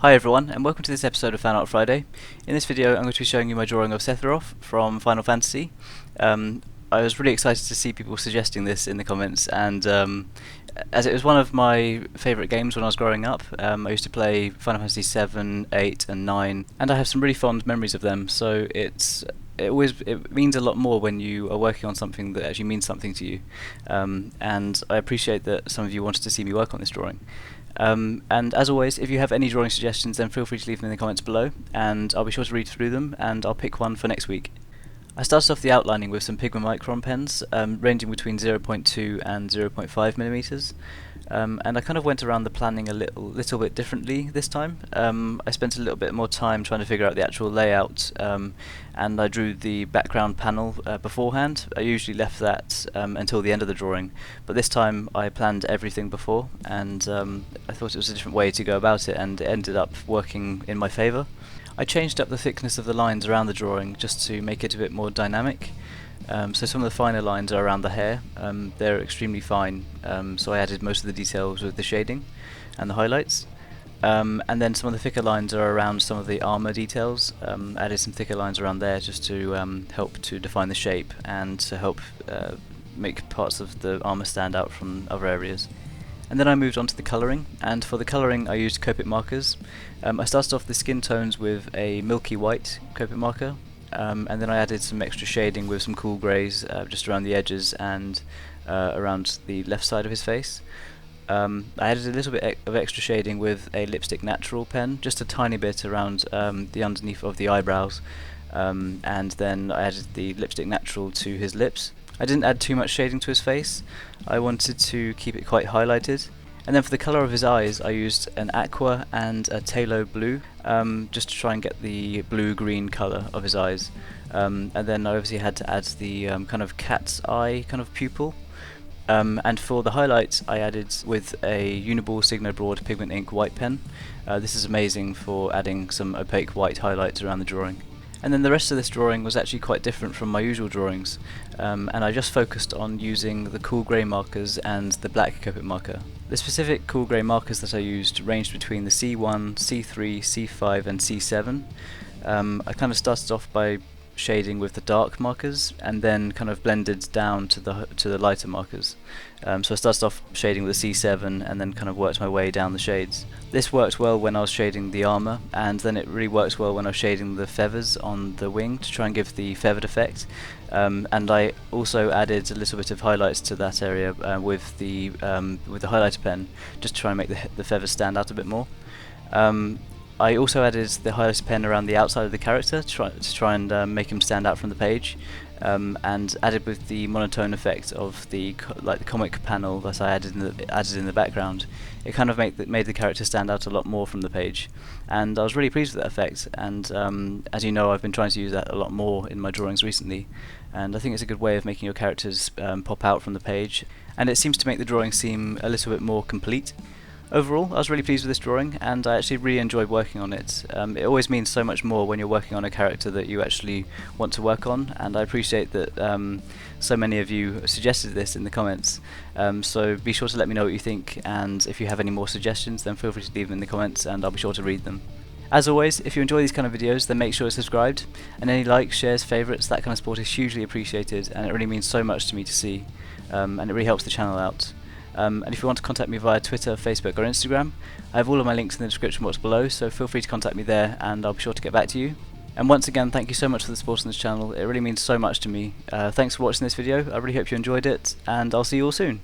Hi everyone, and welcome to this episode of Fan Art Friday. In this video I'm going to be showing you my drawing of Sephiroth from Final Fantasy. I was really excited to see people suggesting this in the comments, and as it was one of my favourite games when I was growing up. I used to play Final Fantasy VII, 8 and 9, and I have some really fond memories of them, so it means a lot more when you are working on something that actually means something to you, and I appreciate that some of you wanted to see me work on this drawing. And as always, if you have any drawing suggestions, then feel free to leave them in the comments below, and I'll be sure to read through them, and I'll pick one for next week. I started off the outlining with some Pigma Micron pens, ranging between 0.2 and 0.5 millimeters, and I kind of went around the planning a little bit differently this time. I spent a little bit more time trying to figure out the actual layout, and I drew the background panel beforehand. I usually left that until the end of the drawing, but this time I planned everything before, and I thought it was a different way to go about it, and it ended up working in my favour. I changed up the thickness of the lines around the drawing just to make it a bit more dynamic. So some of the finer lines are around the hair. They're extremely fine, so I added most of the details with the shading and the highlights. And then some of the thicker lines are around some of the armor details. Added some thicker lines around there just to help to define the shape and to help make parts of the armor stand out from other areas. And then I moved on to the colouring, and for the colouring I used Copic Markers. I started off the skin tones with a milky white Copic marker, and then I added some extra shading with some cool greys just around the edges and around the left side of his face. I added a little bit of extra shading with a lipstick natural pen, just a tiny bit around the underneath of the eyebrows, and then I added the lipstick natural to his lips. I didn't add too much shading to his face. I wanted to keep it quite highlighted. And then for the colour of his eyes I used an aqua and a phthalo blue, just to try and get the blue-green colour of his eyes. And then I obviously had to add the kind of cat's eye kind of pupil. And for the highlights I added with a Uni-ball Signo broad pigment ink white pen. This is amazing for adding some opaque white highlights around the drawing. And then the rest of this drawing was actually quite different from my usual drawings, and I just focused on using the cool grey markers and the black Copic marker. The specific cool grey markers that I used ranged between the C1, C3, C5 and C7. I kind of started off by shading with the dark markers and then kind of blended down to the lighter markers. So I started off shading with the C7 and then kind of worked my way down the shades. This worked well when I was shading the armor, and then it really works well when I was shading the feathers on the wing to try and give the feathered effect. And I also added a little bit of highlights to that area with the highlighter pen, just to try and make the feathers stand out a bit more. I also added the highlighter pen around the outside of the character to try and make him stand out from the page, and added with the monotone effect of the comic panel that I added in the background. It kind of made the character stand out a lot more from the page, and I was really pleased with that effect. And as you know, I've been trying to use that a lot more in my drawings recently, and I think it's a good way of making your characters pop out from the page, and it seems to make the drawing seem a little bit more complete. Overall, I was really pleased with this drawing, and I actually really enjoyed working on it. It always means so much more when you're working on a character that you actually want to work on, and I appreciate that so many of you suggested this in the comments. So be sure to let me know what you think, and if you have any more suggestions then feel free to leave them in the comments and I'll be sure to read them. As always, if you enjoy these kind of videos then make sure to subscribe, and any likes, shares, favourites, that kind of support is hugely appreciated, and it really means so much to me to see, and it really helps the channel out. And if you want to contact me via Twitter, Facebook or Instagram, I have all of my links in the description box below, so feel free to contact me there and I'll be sure to get back to you. And once again, thank you so much for the support on this channel, it really means so much to me. Thanks for watching this video, I really hope you enjoyed it, and I'll see you all soon.